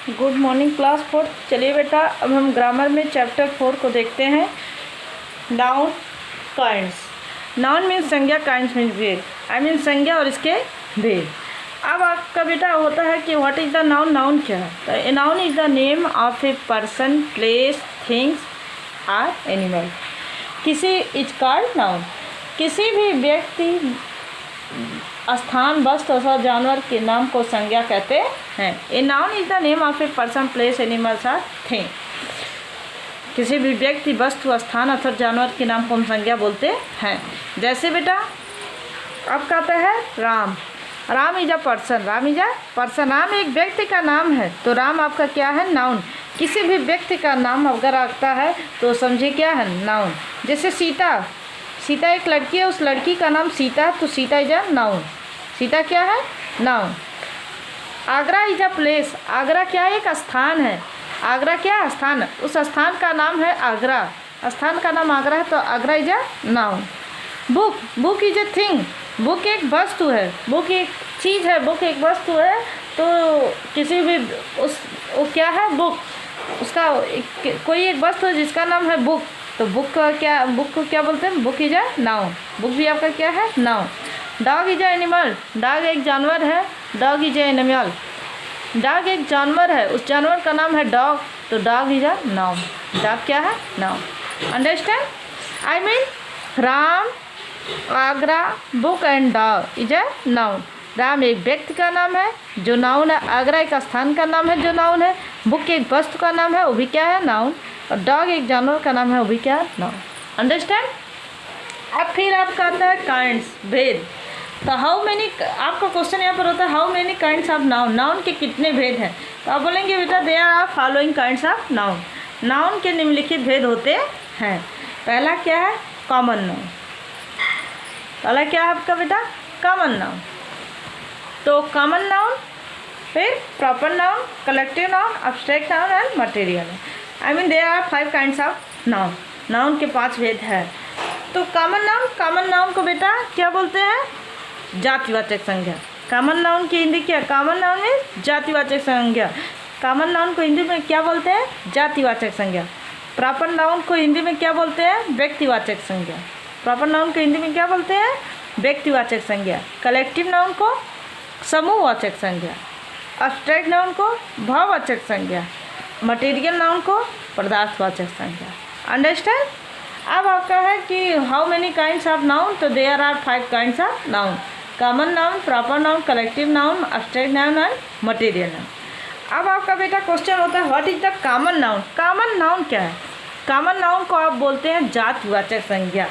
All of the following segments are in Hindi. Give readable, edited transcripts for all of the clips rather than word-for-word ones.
Good morning class 4। चलिए बेटा, अब हम ग्रामर में चैप्टर 4 को देखते हैं। Noun kinds. नाउन मीन्स संज्ञा, काइंड्स मीन्स भेद। आई मीन संज्ञा और इसके भेद। अब आपका बेटा होता है कि what is the noun. Noun क्या है? तो a noun is the name of a person, place, things or animal. किसी इज कॉल्ड नाउन। किसी भी व्यक्ति, स्थान, वस्तु अथवा जानवर के नाम को संज्ञा कहते हैं। A noun is the name of a person, place, animals or thing. किसी भी व्यक्ति, वस्तु, स्थान अथवा जानवर के नाम को हम संज्ञा बोलते हैं। जैसे बेटा अब कहता है Ram. Ram is a person. Ram is a person. Ram एक व्यक्ति का नाम है, तो राम आपका क्या है? नाउन। किसी भी व्यक्ति का नाम अगर आता है तो समझे क्या है? नाउन। जैसे सीता। सीता एक लड़की है, उस लड़की का नाम सीता, तो Sita is a noun. Sita क्या है? Noun. Agra is a place. Agra क्या है? एक स्थान है। आगरा क्या है? स्थान। उस स्थान का नाम है आगरा। स्थान का नाम आगरा है, तो Agra is a noun. Book. Book is a thing. Book एक वस्तु है। बुक एक चीज़ है। बुक एक वस्तु है, तो किसी भी वो क्या है? बुक। उसका कोई एक वस्तु है जिसका नाम है बुक, तो बुक का क्या, बुक को क्या बोलते हैं? Book is a noun. Book भी आपका क्या है? Noun. Dog is a animal. Dog एक जानवर है। Dog is a animal. Dog एक जानवर है, उस जानवर का नाम है डॉग, तो dog is a noun. Dog क्या है? Noun. Understand? I mean Ram, Agra, book and dog is a noun. Ram एक व्यक्ति का नाम है जो नाउन है। आगरा एक स्थान का नाम है जो नाउन है। बुक एक वस्तु का नाम है, वो भी क्या है? नाउन। और डॉग एक जानवर का नाम है, वो भी क्या है? नाउन। अंडरस्टैंड? अब फिर आपका आता है काइंड्स, भेद। तो हाउ मेनी, आपका क्वेश्चन यहाँ पर होता है how many kinds of noun. Noun के कितने भेद हैं? तो आप बोलेंगे बेटा there are following kinds of noun. Noun के निम्नलिखित भेद होते हैं। पहला क्या है? Common noun. पहला क्या है आपका बेटा? Common noun. तो कॉमन नाउन, फिर proper noun, collective noun, abstract noun and material. I mean there are 5 kinds of noun. Noun के 5 भेद है। तो कॉमन नाउन, कॉमन नाउन को बेटा क्या बोलते हैं? जातिवाचक संज्ञा। कॉमन नाउन की हिंदी क्या? कॉमन नाउन में जातिवाचक संज्ञा। कॉमन नाउन को हिंदी में क्या बोलते हैं? जातिवाचक संज्ञा। प्रॉपर नाउन को हिंदी में क्या बोलते हैं? व्यक्तिवाचक संज्ञा। प्रॉपर नाउन को हिंदी में क्या बोलते हैं? व्यक्तिवाचक संज्ञा। कलेक्टिव नाउन को समूहवाचक संज्ञा। एब्स्ट्रैक्ट नाउन को भाववाचक संज्ञा। मटेरियल नाउन को पदार्थवाचक संज्ञा। अंडरस्टैंड? अब आपका है कि how many kinds of noun. तो there are 5 kinds of noun. Common noun, proper noun, collective noun, abstract noun and material noun. अब आपका बेटा क्वेश्चन होता है what is the common noun. Common noun क्या है? कॉमन नाउन को आप बोलते हैं जातिवाचक संज्ञा।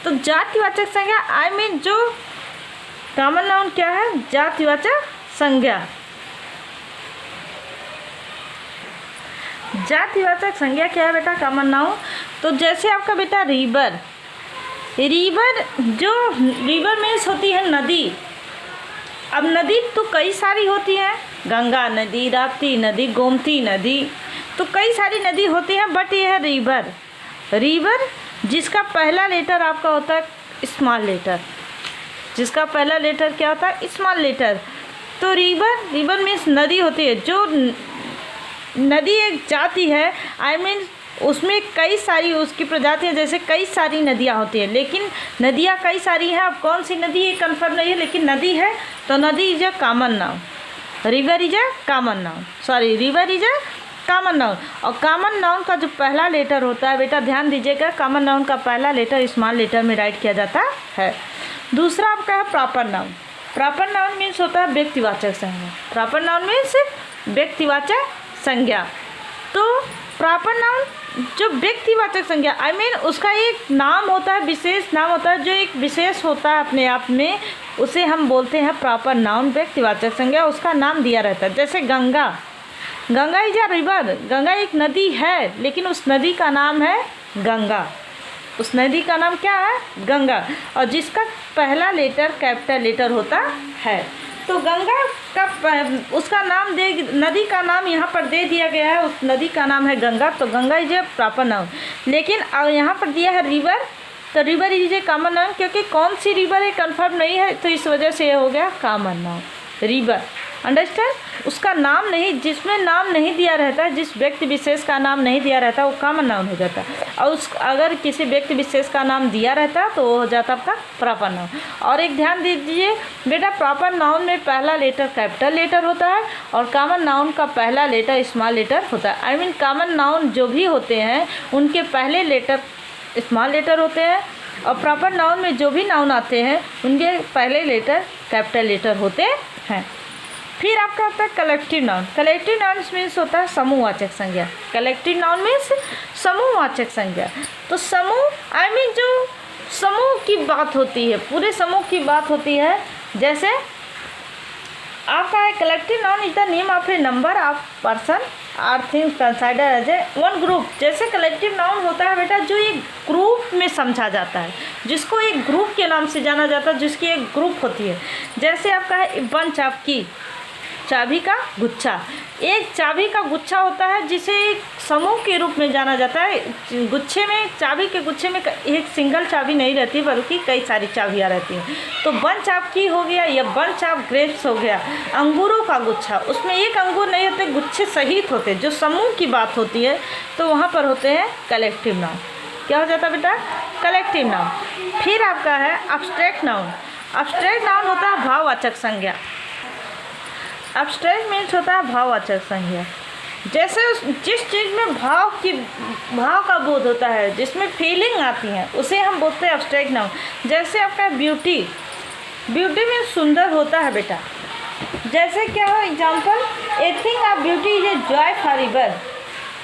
तो जातिवाचक संज्ञा आई मीन जो कॉमन नाउन क्या है? जातिवाचक संज्ञा। जातिवाचक संज्ञा क्या है बेटा? Common noun. तो जैसे आपका बेटा रिवर। रिवर, जो रिवर मीन्स होती है नदी। अब नदी तो कई सारी होती हैं, गंगा नदी, राप्ती नदी, गोमती नदी, तो कई सारी नदी होती हैं, बट ये है रिवर। रिवर जिसका पहला लेटर आपका होता है स्मॉल लेटर। जिसका पहला लेटर क्या होता है? Small letter. तो रिवर, रिवर मीन्स नदी होती है। जो नदी एक जाति है, आई मीन उसमें कई सारी उसकी प्रजातियाँ, जैसे कई सारी नदियाँ होती हैं, लेकिन नदियाँ कई सारी हैं। अब कौन सी नदी ये कन्फर्म नहीं है, लेकिन नदी है, तो नदी is a common noun. River is a common noun. Sorry, river is a common noun. और कॉमन नाउन का जो पहला लेटर होता है बेटा ध्यान दीजिएगा, कॉमन नाउन का पहला लेटर स्मॉल लेटर में राइट किया जाता है। दूसरा आपका है proper noun. Proper noun means होता है व्यक्तिवाचक संज्ञा। प्रॉपर नाउन मीन्स व्यक्तिवाचक संज्ञा। तो प्रॉपर नाउन जो व्यक्तिवाचक संज्ञा, आई मीन उसका एक नाम होता है, विशेष नाम होता है, जो एक विशेष होता है अपने आप में, उसे हम बोलते हैं प्रॉपर नाउन, व्यक्तिवाचक संज्ञा। उसका नाम दिया रहता है। जैसे Ganga. Ganga is a river. Ganga एक नदी है, लेकिन उस नदी का नाम है गंगा। उस नदी का नाम क्या है? गंगा। और जिसका पहला लेटर कैपिटल लेटर होता है। तो गंगा का उसका नाम दे, नदी का नाम यहाँ पर दे दिया गया है, उस नदी का नाम है गंगा, तो Ganga is a proper noun. लेकिन यहाँ पर दिया है रिवर, तो river is a common noun, क्योंकि कौन सी रिवर है कन्फर्म नहीं है, तो इस वजह से ये हो गया कॉमन नाउन रिवर। अंडरस्टैंड। उसका नाम नहीं, जिसमें नाम नहीं दिया रहता है, जिस व्यक्ति विशेष का नाम नहीं दिया रहता वो कॉमन नाउन हो जाता है। और अगर किसी व्यक्ति विशेष का नाम दिया रहता तो वो हो जाता आपका प्रॉपर नाउन। और एक ध्यान दीजिए बेटा, प्रॉपर नाउन में पहला लेटर कैपिटल लेटर होता है और कॉमन नाउन का पहला लेटर स्मॉल लेटर होता है। आई मीन कॉमन नाउन जो भी होते हैं उनके पहले लेटर स्मॉल लेटर होते हैं और प्रॉपर नाउन में जो भी नाउन आते हैं उनके पहले लेटर कैपिटल लेटर होते हैं। फिर आपका होता है collective noun. Collective noun means होता है समूहवाचक संज्ञा। कलेक्टिव नाउन मीन्स समूहवाचक संज्ञा। तो समूह आई मीन जो समूह की बात होती है, पूरे समूह की बात होती है। जैसे आपका है collective noun is the name of a number of person or things consider as a one group. जैसे कलेक्टिव नाउन होता है बेटा जो एक ग्रुप में समझा जाता है, जिसको एक ग्रुप के नाम से जाना जाता है, जिसकी एक ग्रुप होती है। जैसे आपका है बंच ऑफ की, चाबी का गुच्छा। एक चाबी का गुच्छा होता है जिसे एक समूह के रूप में जाना जाता है। गुच्छे में, चाबी के गुच्छे में एक सिंगल चाबी नहीं रहती बल्कि कई सारी चाबियाँ रहती हैं। तो बंच ऑफ की हो गया या बंच ऑफ ग्रेप्स हो गया, अंगूरों का गुच्छा। उसमें एक अंगूर नहीं होते, गुच्छे सहित होते, जो समूह की बात होती है तो वहाँ पर होते हैं कलेक्टिव नाउन। क्या हो जाता है बेटा? Collective noun. फिर आपका है अब्स्ट्रैक्ट नाउन। अब्स्ट्रैक्ट नाउन होता है भाववाचक संज्ञा। अब्स्ट्रैक्ट मीन्स होता है भाववाचक संज्ञा। जैसे जिस चीज़ में भाव का बोध होता है, जिसमें फीलिंग आती है, उसे हम बोलते हैं अब्स्ट्रैक्ट नाउन। जैसे आपका ब्यूटी, ब्यूटी मीन्स सुंदर होता है बेटा। जैसे क्या हो example, a thing of beauty is a joy for ever.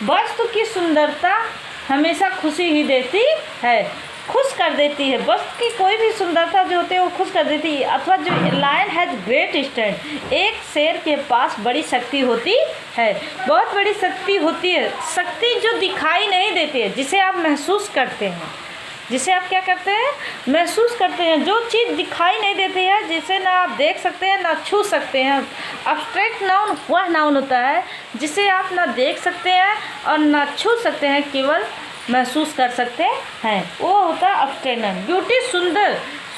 वस्तु की सुंदरता हमेशा खुशी ही देती है, खुश कर देती है। वस्तु की कोई भी सुंदरता जो होती है वो खुश कर देती है। अथवा जो लायन हैज़ ग्रेट स्ट्रेंथ, एक शेर के पास बड़ी शक्ति होती है, बहुत बड़ी शक्ति होती है। शक्ति जो दिखाई नहीं देती है, जिसे आप महसूस करते हैं, जिसे आप क्या करते हैं? महसूस करते हैं। जो चीज़ दिखाई नहीं देती है, जिसे ना आप देख सकते हैं ना छू सकते हैं। अब्स्ट्रैक्ट नाउन वह नाउन होता है जिसे आप ना देख सकते हैं और ना छू सकते हैं, केवल महसूस कर सकते हैं, वो होता है अब्स्ट्रैक्ट नाउन। ब्यूटी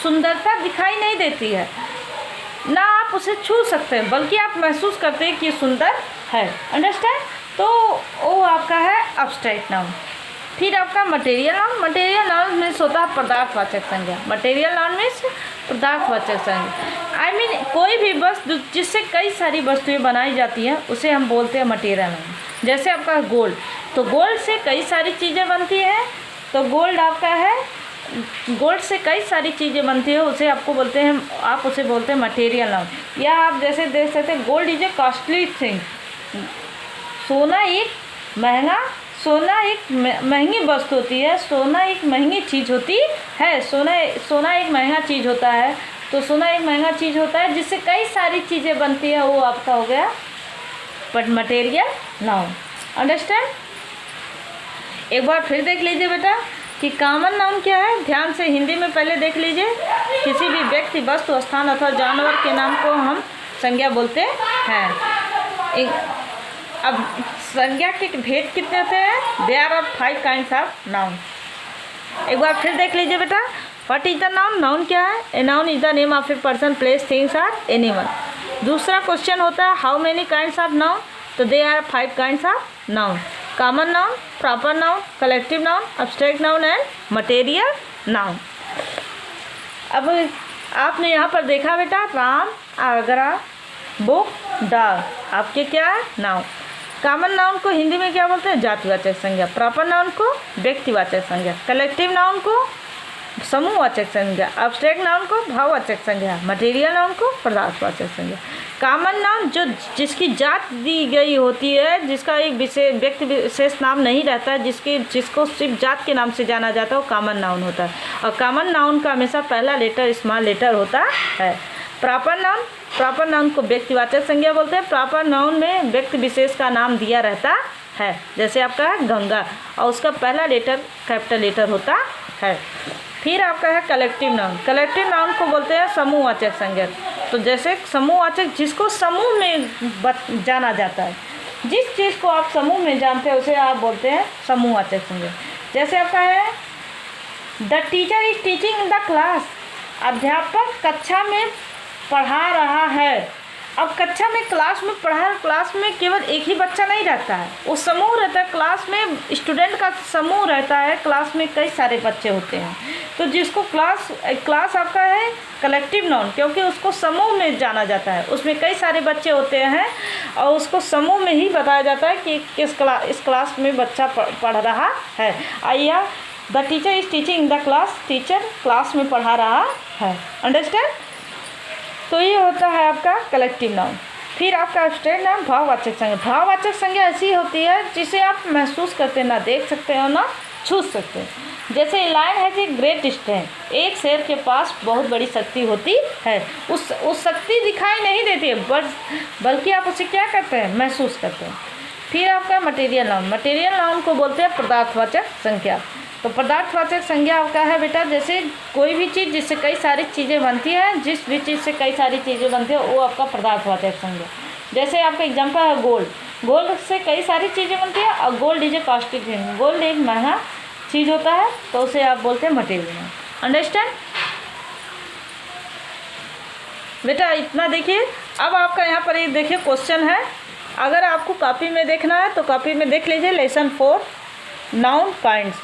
सुंदरता दिखाई नहीं देती है, ना आप उसे छू सकते हैं, बल्कि आप महसूस करते हैं कि सुंदर है। अंडरस्टैंड? तो वो आपका है अब्स्ट्रैक्ट नाउन। फिर आपका material noun. Material noun means होता है पदार्थवाचक संज्ञा। मटेरियल नाउन मीन्स पदार्थवाचक संज्ञा। आई मीन कोई भी वस्तु जिससे कई सारी वस्तुएं बनाई जाती हैं उसे हम बोलते हैं मटेरियल नाउन। जैसे आपका गोल्ड, तो गोल्ड से कई सारी चीज़ें बनती हैं, तो गोल्ड आपका है, गोल्ड से कई सारी चीज़ें बनती है, उसे आपको बोलते हैं, आप उसे बोलते हैं मटेरियल नाउन। या आप जैसे देख सकते हैं gold is a costly thing. सोना एक महंगी वस्तु होती है, सोना एक महंगी चीज़ होती है। सोना एक महंगा चीज़ होता है, तो सोना एक महंगा चीज़ होता है जिससे कई सारी चीज़ें बनती है, वो आपका हो गया बट मटेरियल नाउन। अंडरस्टैंड? एक बार फिर देख लीजिए बेटा कि कॉमन नाउन क्या है। ध्यान से हिंदी में पहले देख लीजिए। किसी भी व्यक्ति, वस्तु, स्थान अथवा जानवर के नाम को हम संज्ञा बोलते हैं। अब संज्ञा के भेद कितने होते हैं? There are 5 kinds of noun. एक बार फिर देख लीजिए बेटा, what is the noun? Noun क्या है? A noun is the name of a person, place, things or animal. दूसरा क्वेश्चन होता है how many kinds of noun? तो they are 5 kinds of noun. Common noun, proper noun, collective noun, abstract noun and material noun. अब आपने यहाँ पर देखा बेटा, राम, आगरा, बुक, डॉग, आपके क्या है? नाउन। कॉमन नाउन को हिंदी में क्या बोलते हैं? जातिवाचक संज्ञा। प्रॉपर नाउन को व्यक्तिवाचक संज्ञा। कलेक्टिव नाउन को समूहवाचक संज्ञा। अब्स्ट्रैक्ट नाउन को भाववाचक संज्ञा। मटेरियल नाउन को पदार्थवाचक संज्ञा। कॉमन नाउन जो जिसकी जात दी गई होती है, जिसका एक विशेष व्यक्ति विशेष नाम नहीं रहता है, जिसको सिर्फ जात के नाम से जाना जाता है, वो कॉमन नाउन होता है। और कॉमन नाउन का हमेशा पहला लेटर स्मॉल लेटर होता है। प्रॉपर नाउन को व्यक्तिवाचक संज्ञा बोलते हैं। प्रॉपर नाउन में व्यक्ति विशेष का नाम दिया रहता है। जैसे आपका है गंगा और उसका पहला लेटर कैपिटल लेटर होता है। फिर आपका है कलेक्टिव नाउन। कलेक्टिव नाउन को बोलते हैं समूहवाचक संज्ञा। तो जैसे समूहवाचक जिसको समूह में जाना जाता है, जिस चीज़ को आप समूह में जानते हैं उसे आप बोलते हैं समूहवाचक संज्ञा। जैसे आपका है the teacher is teaching in the class. अध्यापक कक्षा में पढ़ा रहा है। अब कक्षा में क्लास में केवल एक ही बच्चा नहीं रहता है, वो समूह रहता है, क्लास में स्टूडेंट का समूह रहता है, क्लास में कई सारे बच्चे होते हैं। तो जिसको क्लास आपका है कलेक्टिव नाउन, क्योंकि उसको समूह में जाना जाता है, उसमें कई सारे बच्चे होते हैं और उसको समूह में ही बताया जाता है कि इस क्लास में बच्चा पढ़ रहा है। आइया the teacher is teaching in the class, teacher class में पढ़ा रहा है। अंडरस्टैंड? तो ये होता है आपका कलेक्टिव नाउन। फिर आपका एब्स्ट्रैक्ट नाउन भाववाचक संज्ञा। भाववाचक संज्ञा ऐसी होती है जिसे आप महसूस करते ना देख सकते हो ना छू सकते हो। जैसे लायन है कि ग्रेट स्ट्रेंथ, एक शेर के पास बहुत बड़ी शक्ति होती है। उस शक्ति दिखाई नहीं देती है, बल्कि आप उसे क्या करते हैं, महसूस करते हैं। फिर आपका मटेरियल नाउन। मटेरियल नाउन को बोलते हैं पदार्थवाचक संज्ञा। तो पदार्थवाचक संज्ञा आपका है बेटा, जैसे कोई भी चीज़ जिससे कई सारी चीज़ें बनती हैं, जिस भी चीज़ से कई सारी चीज़ें बनती है वो आपका पदार्थवाचक संज्ञा। जैसे आपका एग्जांपल है गोल्ड, गोल्ड से कई सारी चीज़ें बनती है और gold is a costly thing, gold एक महंगा चीज़ होता है, तो उसे आप बोलते हैं मटेरियल। अंडरस्टैंड बेटा? इतना देखिए। अब आपका यहाँ पर ये देखिए क्वेश्चन है, अगर आपको कॉपी में देखना है तो कॉपी में देख लीजिए लेसन 4 नाउन काइंड्स,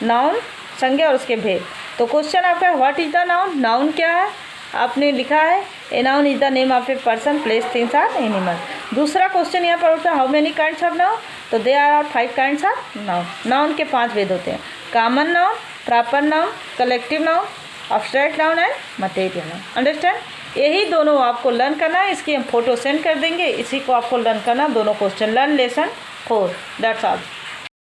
नाउन संज्ञा और उसके भेद। तो क्वेश्चन आपका what is the noun, noun क्या है? आपने लिखा है a noun is the name of a person, place, things or animal. दूसरा क्वेश्चन यहाँ पर होता है how many kinds of noun, तो they are 5 kinds of noun. Noun के 5 भेद होते हैं, common noun, proper noun, collective noun, abstract noun and material noun. Understand? यही दोनों आपको लर्न करना है, इसकी हम फोटो सेंड कर देंगे, इसी को आपको लर्न करना, दोनों question learn lesson 4, that's all.